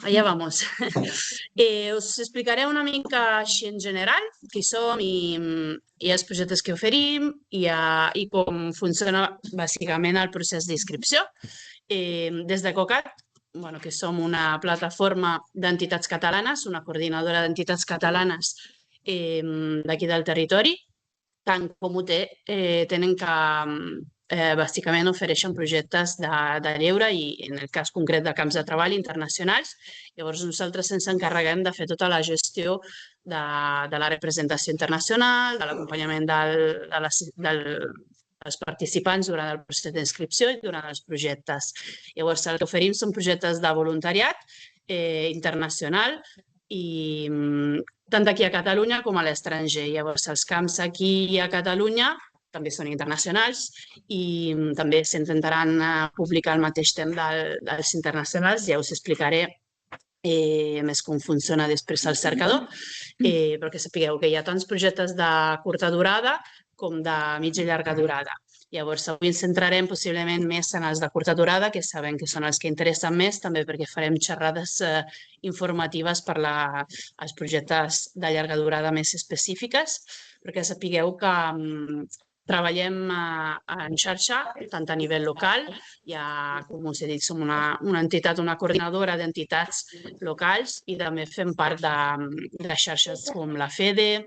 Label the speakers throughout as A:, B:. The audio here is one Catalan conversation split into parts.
A: allá vamos. Us explicaré una mica així en general qui som i els projectes que oferim i com funciona bàsicament el procés d'inscripció. Des de COCAT, que som una plataforma d'entitats catalanes, una coordinadora d'entitats catalanes d'aquí del territori, tant com ho tenen que bàsicament ofereixen projectes de lleure i, en el cas concret de camps de treball internacionals. Llavors, nosaltres ens encarreguem de fer tota la gestió de la representació internacional, de l'acompanyament dels participants durant el procés d'inscripció i durant els projectes. Llavors, el que oferim són projectes de voluntariat internacional i tant aquí a Catalunya com a l'estranger. Llavors, els camps aquí a Catalunya també són internacionals i també s'intentaran publicar al mateix temps dels internacionals. Ja us explicaré més com funciona després el cercador, perquè sapigueu que hi ha tants projectes de curta durada com de mitja i llarga durada. Llavors, avui ens centrarem possiblement més en els de curta durada, que sabem que són els que interessen més, també perquè farem xerrades informatives per als projectes de llarga durada més específiques, perquè sapigueu que treballem en xarxa, tant a nivell local, com us he dit, som una entitat, una coordinadora d'entitats locals i també fem part de xarxes com la FEDE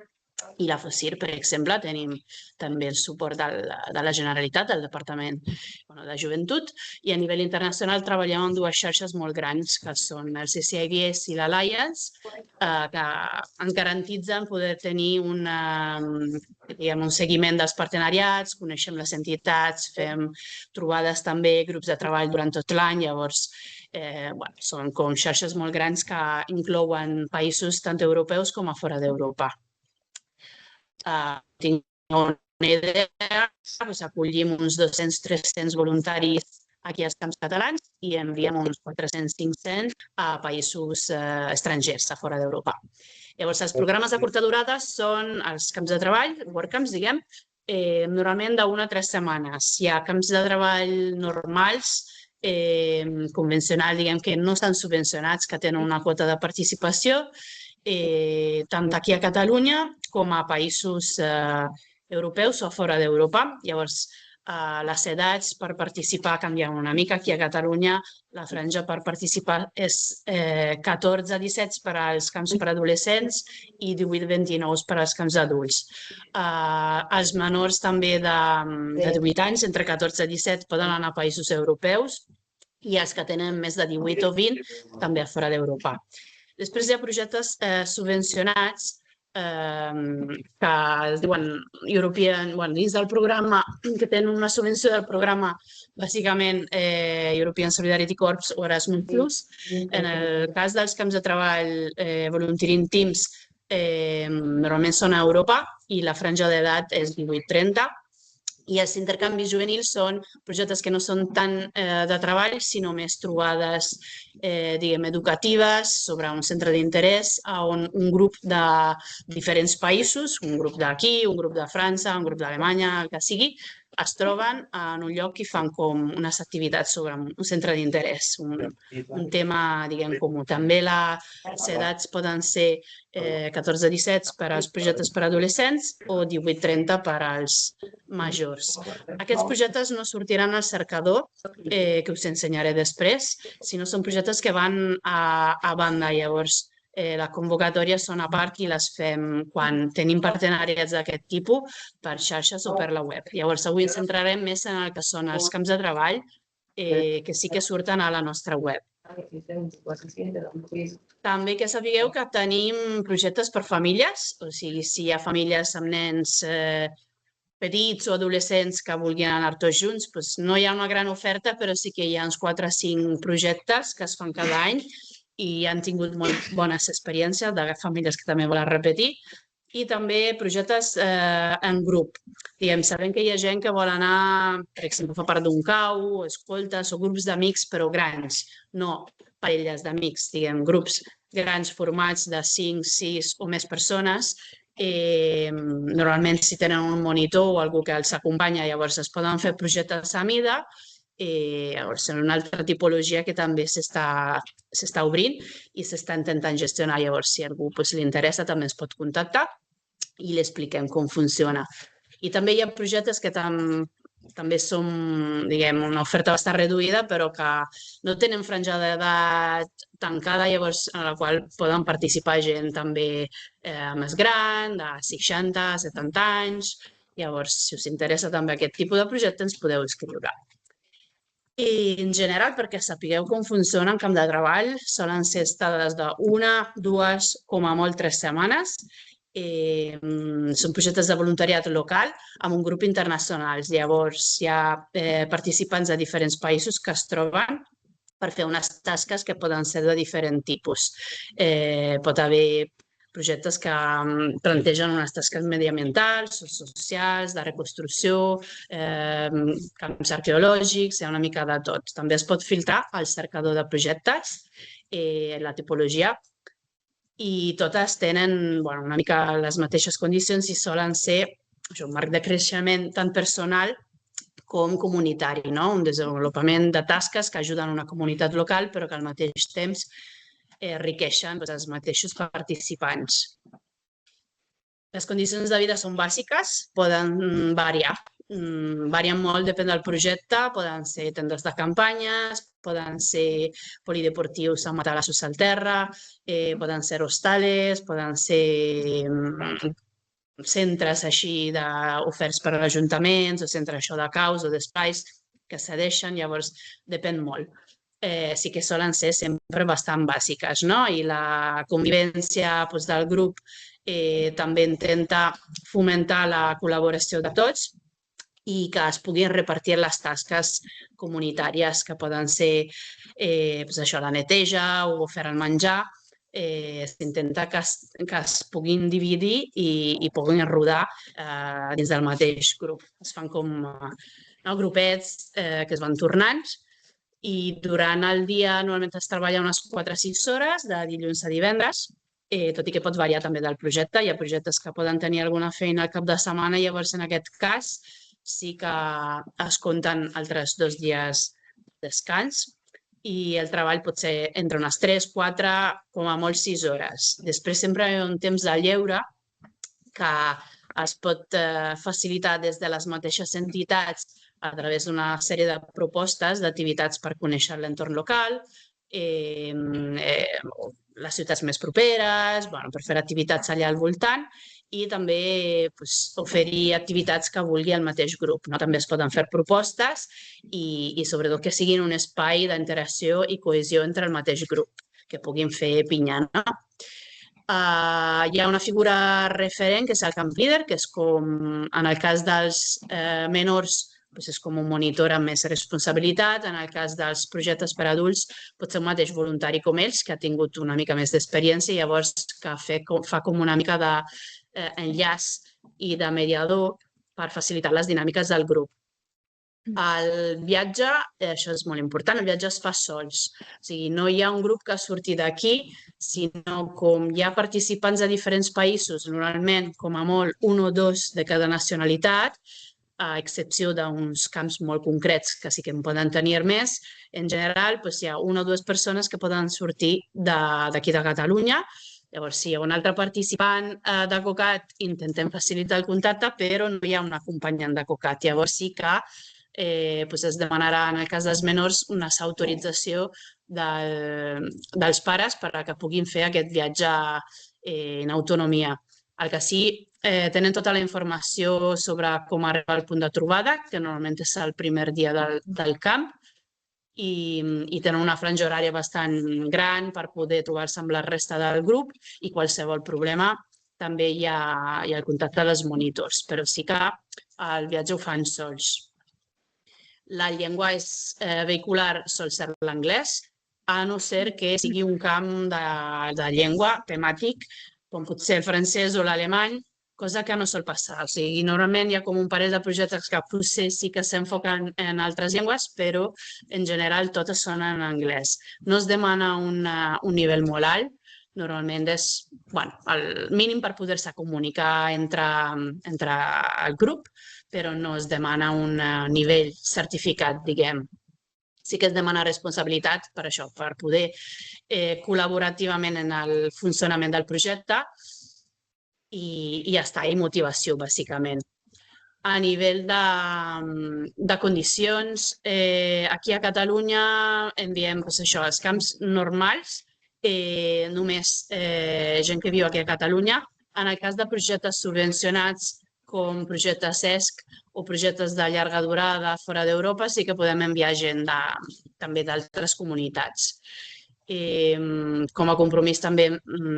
A: i la FOSIR, per exemple. Tenim també el suport de la Generalitat, del Departament de Joventut, i a nivell internacional treballem amb dues xarxes molt grans, que són el CCIBS i l'Alliance, que ens garantitzen poder tenir un seguiment dels partenariats, coneixem les entitats, fem trobades també, grups de treball durant tot l'any. Llavors, són com xarxes molt grans que inclouen països tant europeus com a fora d'Europa. Tinc una idea, acollim uns 200-300 voluntaris aquí als camps catalans i enviem uns 400-500 a països estrangers, a fora d'Europa. Llavors, els programes de curta durada són els camps de treball, WordCamps, diguem, normalment d'1 a 3 setmanes. Hi ha camps de treball normals, convencionals, diguem, que no estan subvencionats, que tenen una quota de participació, tant aquí a Catalunya com a països europeus o fora d'Europa. Llavors, les edats per participar canvien una mica. Aquí a Catalunya la franja per participar és 14-17 per als camps per adolescents i 18-29 per als camps adults. Els menors també de 18 anys, entre 14 i 17, poden anar a països europeus i els que tenen més de 18 o 20 també a fora d'Europa. Després hi ha projectes subvencionats que es diuen European, dins del programa, que tenen una subvenció del programa, bàsicament European Solidarity Corps o Erasmus+. En el cas dels camps de treball Volunteering Teams, normalment són a Europa i la franja d'edat és 18-30. I els intercanvis juvenils són projectes que no són tant de treball, sinó més trobades, diguem, educatives sobre un centre d'interès on un grup de diferents països, un grup d'aquí, un grup de França, un grup d'Alemanya, el que sigui, es troben en un lloc i fan com unes activitats sobre un centre d'interès, un tema, diguem, comú. També les edats poden ser 14-17 per als projectes per a adolescents o 18-30 per als majors. Aquests projectes no sortiran al cercador, que us ensenyaré després, sinó són projectes que van a banda. Llavors, les convocatòries són a part i les fem quan tenim partenariats d'aquest tipus per xarxes o per la web. Llavors, avui ens centrarem més en el que són els camps de treball que sí que surten a la nostra web. També que sapigueu que tenim projectes per famílies, o sigui, si hi ha famílies amb nens petits o adolescents que vulguin anar tots junts, no hi ha una gran oferta, però sí que hi ha uns 4 o 5 projectes que es fan cada any i han tingut molt bones experiències de famílies que també volen repetir. I també projectes en grup. Sabem que hi ha gent que vol anar, per exemple, fa part d'un CAU, escoltes o grups d'amics, però grans, no parelles d'amics, grups grans formats de 5, 6 o més persones. Normalment, si tenen un monitor o algú que els acompanya, llavors es poden fer projectes a mida Llavors, és una altra tipologia que també s'està obrint i s'està intentant gestionar. Llavors, si a algú li interessa, també es pot contactar i li expliquem com funciona. I també hi ha projectes que també són, diguem, una oferta bastant reduïda, però que no tenen franja d'edat tancada, llavors en la qual poden participar gent també més gran, de 60, 70 anys. Llavors, si us interessa també aquest tipus de projecte, ens podeu escriure. I en general, perquè sapigueu com funciona en camp de treball, solen ser estades d'1, 2, com a molt 3 setmanes. Són projectes de voluntariat local amb un grup internacional. Llavors, hi ha participants de diferents països que es troben per fer unes tasques que poden ser de diferent tipus. Pot haver projectes que plantegen unes tasques mediambientals, socials, de reconstrucció, camps arqueològics, hi ha una mica de tot. També es pot filtrar al cercador de projectes, la tipologia, i totes tenen una mica les mateixes condicions i solen ser un marc de creixement tant personal com comunitari, un desenvolupament de tasques que ajuden una comunitat local però que al mateix temps enriqueixen els mateixos participants. Les condicions de vida són bàsiques, poden variar. Varien molt, depèn del projecte, poden ser tendes de campanyes, poden ser polideportius amb matalassos al terra, poden ser hostales, poden ser centres així oferts per ajuntaments o centres de caus o d'espais que cedeixen, llavors depèn molt. Sí que solen ser sempre bastant bàsiques, i la convivència del grup també intenta fomentar la col·laboració de tots i que es puguin repartir les tasques comunitàries que poden ser la neteja o fer el menjar. S'intenta que es puguin dividir i puguin rodar dins del mateix grup. Es fan com grupets que es van tornant i durant el dia normalment es treballa unes 4 o 6 hores, de dilluns a divendres, tot i que pot variar també del projecte. Hi ha projectes que poden tenir alguna feina al cap de setmana, llavors en aquest cas sí que es compten altres 2 dies de descans i el treball pot ser entre unes 3, 4, com a molt 6 hores. Després sempre hi ha un temps de lleure que es pot facilitar des de les mateixes entitats a través d'una sèrie de propostes d'activitats per conèixer l'entorn local, les ciutats més properes, per fer activitats allà al voltant i també oferir activitats que vulgui el mateix grup. També es poden fer propostes i sobretot que siguin un espai d'interacció i cohesió entre el mateix grup, que puguin fer pinya. Hi ha una figura referent, que és el camp líder, que és com, en el cas dels menors, és com un monitor amb més responsabilitat. En el cas dels projectes per a adults pot ser un mateix voluntari com ells, que ha tingut una mica més d'experiència i llavors que fa com una mica d'enllaç i de mediador per facilitar les dinàmiques del grup. El viatge, això és molt important, el viatge es fa sols. O sigui, no hi ha un grup que surti d'aquí, sinó com hi ha participants de diferents països, normalment com a molt 1 o 2 de cada nacionalitat, a excepció d'uns camps molt concrets que sí que en poden tenir més, en general hi ha 1 o 2 persones que poden sortir d'aquí de Catalunya. Llavors, si hi ha un altre participant de COCAT, intentem facilitar el contacte, però no hi ha un acompanyant de COCAT. Llavors sí que es demanarà, en el cas dels menors, una autorització dels pares perquè puguin fer aquest viatge en autonomia. El que sí, tenen tota la informació sobre com arribar al punt de trobada, que normalment és el primer dia del camp, i tenen una franja horària bastant gran per poder trobar-se amb la resta del grup i qualsevol problema també hi ha el contacte dels monitors, però sí que el viatge ho fan sols. La llengua vehicular sol ser l'anglès, a no ser que sigui un camp de llengua temàtic, com pot ser el francès o l'alemany, cosa que no sol passar. O sigui, normalment hi ha com un parell de projectes que potser sí que s'enfoquen en altres llengües, però en general totes són en anglès. No es demana un nivell molt alt, normalment és el mínim per poder-se comunicar entre el grup, però no es demana un nivell certificat, diguem. sí que es demana responsabilitat per això, per poder col·laborativament en el funcionament del projecte i ja està, i motivació, bàsicament. A nivell de condicions, aquí a Catalunya enviem això, els camps normals, només gent que viu aquí a Catalunya. En el cas de projectes subvencionats com projectes ESC o projectes de llarga durada fora d'Europa, sí que podem enviar gent també d'altres comunitats. Com a compromís també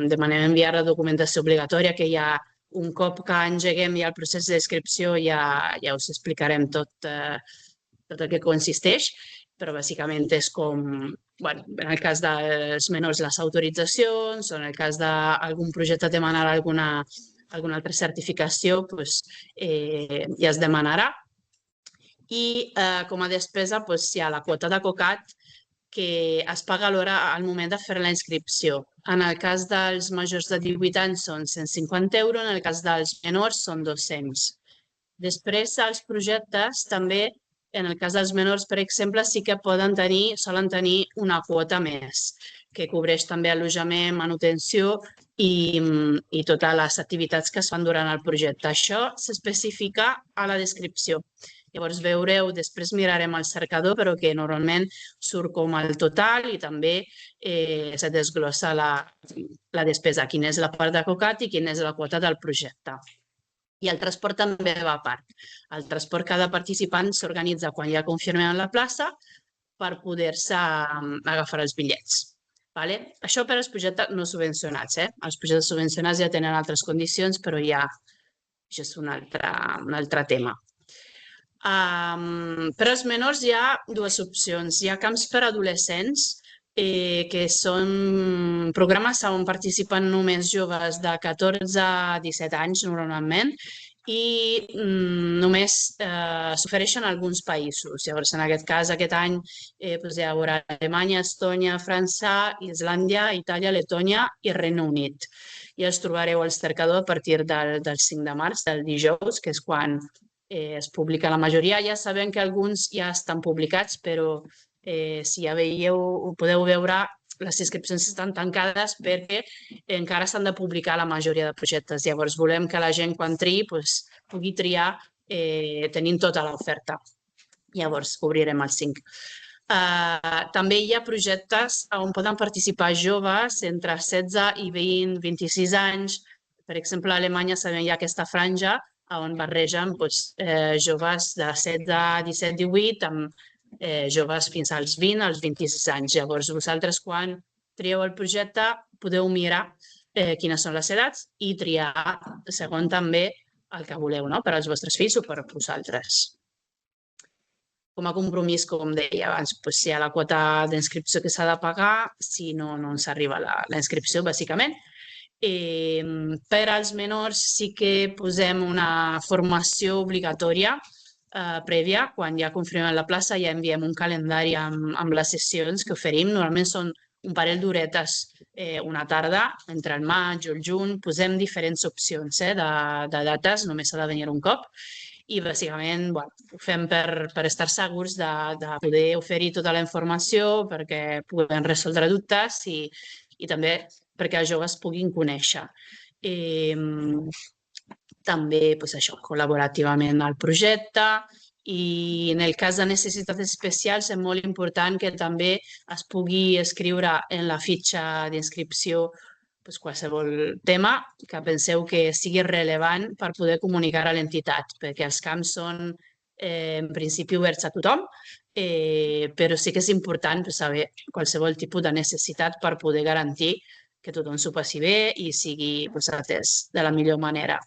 A: demanem enviar la documentació obligatòria, que ja un cop que engeguem ja el procés d'inscripció ja us explicarem tot el que consisteix, però bàsicament és com, en el cas dels menors, les autoritzacions, o en el cas d'algun projecte demanar alguna altra certificació, ja es demanarà. I com a despesa hi ha la quota de COCAT, que es paga alhora al moment de fer la inscripció. En el cas dels majors de 18 anys són 150 €, en el cas dels menors són 200. Després, els projectes també, en el cas dels menors, per exemple, sí que solen tenir una quota més, que cobreix també allotjament, manutenció i totes les activitats que es fan durant el projecte. Això s'especifica a la descripció. Llavors veureu, després mirarem el cercador, però que normalment surt com el total i també se desglossa la despesa, quina és la part de COCAT i quina és la quota del projecte. I el transport també va a part. El transport, cada participant s'organitza quan ja confirmem la plaça per poder-se agafar els bitllets. Això per als projectes no subvencionats. Els projectes subvencionats ja tenen altres condicions, però ja això és un altre tema. Per als menors hi ha dues opcions. Hi ha camps per a adolescents, que són programes on participen només joves de 14 a 17 anys, normalment, i només s'ofereixen a alguns països. Llavors, en aquest cas, aquest any hi haurà Alemanya, Estònia, França, Islàndia, Itàlia, Letònia i Regne Unit. I els trobareu al cercador a partir del 5 de març, del dijous, que és quan es publica la majoria. Ja sabem que alguns ja estan publicats, però si ja veieu, podeu veure, les inscripcions estan tancades perquè encara s'han de publicar la majoria de projectes. Llavors, volem que la gent, quan triï, pugui triar tenint tota l'oferta. Llavors, obrirem el 5. També hi ha projectes on poden participar joves entre 16 i 20, 26 anys. Per exemple, a Alemanya sabem ja aquesta franja on barregen joves de 16, 17, 18 amb joves fins als 20, als 26 anys. Llavors, vosaltres, quan trieu el projecte, podeu mirar quines són les edats i triar segons també el que voleu, per als vostres fills o per a vosaltres. Com a compromís, com deia abans, hi ha la quota d'inscripció que s'ha de pagar, si no, no ens arriba la inscripció, bàsicament. Per als menors sí que posem una formació obligatòria prèvia. Quan ja confirmem la plaça ja enviem un calendari amb les sessions que oferim. Normalment són un parell d'horetes una tarda, entre el maig o el juny. Posem diferents opcions de dates, només s'ha de venir un cop. I bàsicament ho fem per estar segurs de poder oferir tota la informació, perquè puguem resoldre dubtes i també perquè els joves puguin conèixer. També això, col·laborativament al projecte, i en el cas de necessitats especials és molt important que també es pugui escriure en la fitxa d'inscripció qualsevol tema que penseu que sigui rellevant per poder comunicar a l'entitat, perquè els camps són en principi oberts a tothom, però sí que és important saber qualsevol tipus de necessitat per poder garantir que tothom s'ho passi bé i sigui atès de la millor manera.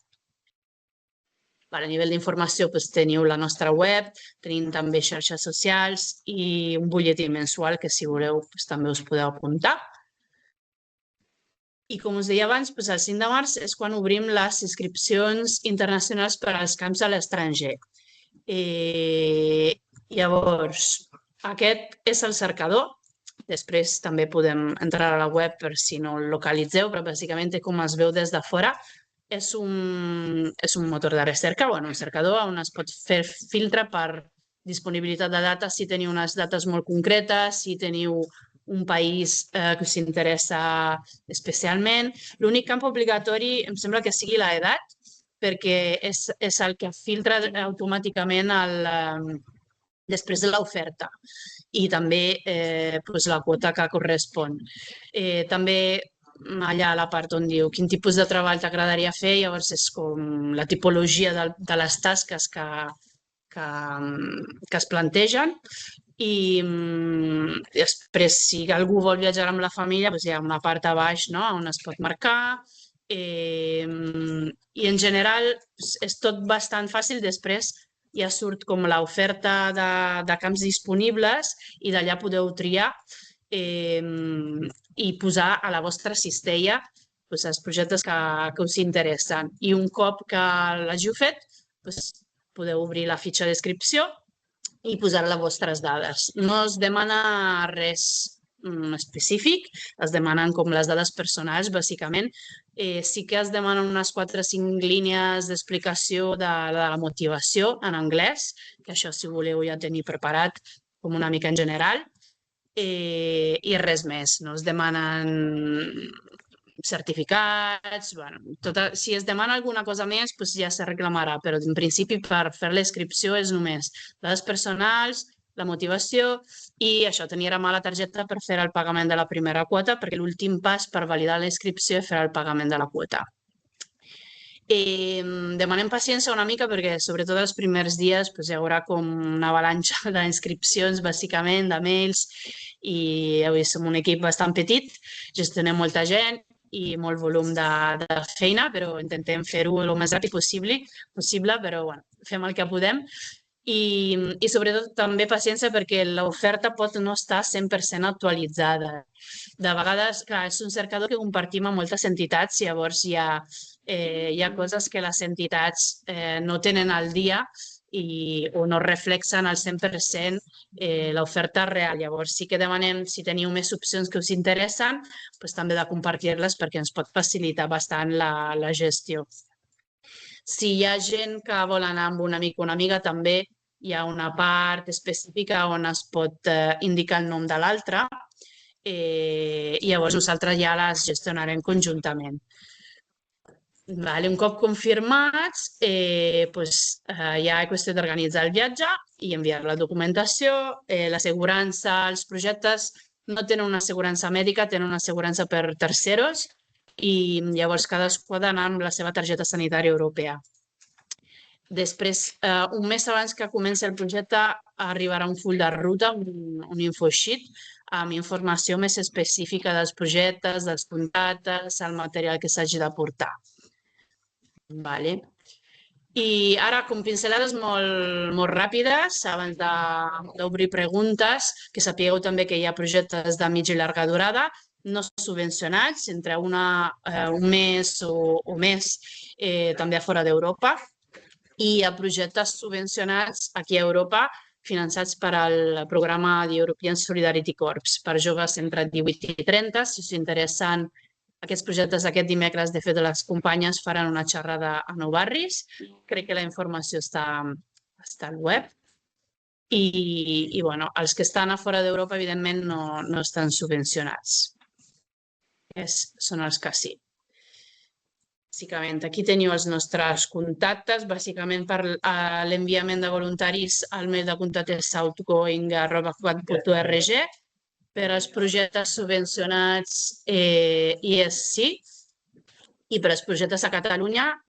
A: A nivell d'informació teniu la nostra web, tenim també xarxes socials i un butlletí mensual que, si voleu, també us podeu apuntar. I com us deia abans, el 5 de març és quan obrim les inscripcions internacionals per als camps a l'estranger. Llavors, aquest és el cercador. Després també podem entrar a la web per si no el localitzeu, però bàsicament, com es veu des de fora, és un motor de recerca, un cercador on es pot fer filtre per disponibilitat de data, si teniu unes dates molt concretes, si teniu un país que us interessa especialment. L'únic camp obligatori em sembla que sigui l'edat, perquè és el que filtra automàticament després de l'oferta i també la quota que correspon. També allà a la part on diu quin tipus de treball t'agradaria fer, llavors és com la tipologia de les tasques que es plantegen i després si algú vol viatjar amb la família hi ha una part a baix on es pot marcar i en general és tot bastant fàcil. Després ja surt com l'oferta de camps disponibles i d'allà podeu triar i posar a la vostra cistella els projectes que us interessen. I un cop que l'hàgiu fet, podeu obrir la fitxa d'inscripció i posar les vostres dades. No es demana res específic, es demanen com les dades personals, bàsicament. Sí que es demanen unes 4 o 5 línies d'explicació de la motivació en anglès, que això, si voleu, ja tenir preparat com una mica en general, i res més. No es demanen certificats, si es demana alguna cosa més ja se reclamarà, però en principi per fer la inscripció és només dades personals, la motivació i això, tenir a mà la targeta per fer el pagament de la primera quota, perquè l'últim pas per validar la inscripció és fer el pagament de la quota. Demanem paciència una mica perquè sobretot els primers dies hi haurà com una avalanxa d'inscripcions, bàsicament, de mails, i avui som un equip bastant petit, gestionem molta gent i molt volum de feina, però intentem fer-ho el més ràpid possible, però fem el que podem. I sobretot també paciència perquè l'oferta pot no estar 100% actualitzada. De vegades, clar, és un cercador que compartim amb moltes entitats, llavors hi ha coses que les entitats no tenen al dia o no reflexen al 100% l'oferta real. Llavors sí que demanem, si teniu més opcions que us interessen, també de compartir-les perquè ens pot facilitar bastant la gestió. Si hi ha gent que vol anar amb un amic o una amiga, també hi ha una part específica on es pot indicar el nom de l'altre i llavors nosaltres ja les gestionarem conjuntament. Un cop confirmats, ja és qüestió d'organitzar el viatge i enviar la documentació. L'assegurança, els projectes no tenen una assegurança mèdica, tenen una assegurança per terceros i llavors cadascú ha d'anar amb la seva targeta sanitària europea. Després, un mes abans que comenci el projecte, arribarà un full de ruta, un infosheet, amb informació més específica dels projectes, dels contractes, el material que s'hagi de portar. I ara, com pinzellades molt ràpides, abans d'obrir preguntes, que sapigueu també que hi ha projectes de mitja i llarga durada, no subvencionats, entre un mes o més, també a fora d'Europa, i hi ha projectes subvencionats aquí a Europa finançats per al programa d'European Solidarity Corps per joves entre 18 i 30. Si us interessen aquests projectes, aquest dimecres, de fet, les companyes faran una xerrada a Nou Barris. Crec que la informació està al web. I els que estan a fora d'Europa, evidentment, no estan subvencionats. Són els que sí. Bàsicament, aquí teniu els nostres contactes. Bàsicament, per l'enviament de voluntaris, el mail de contacte és outgoing@quad.org. Per als projectes subvencionats, sí. I per als projectes a Catalunya,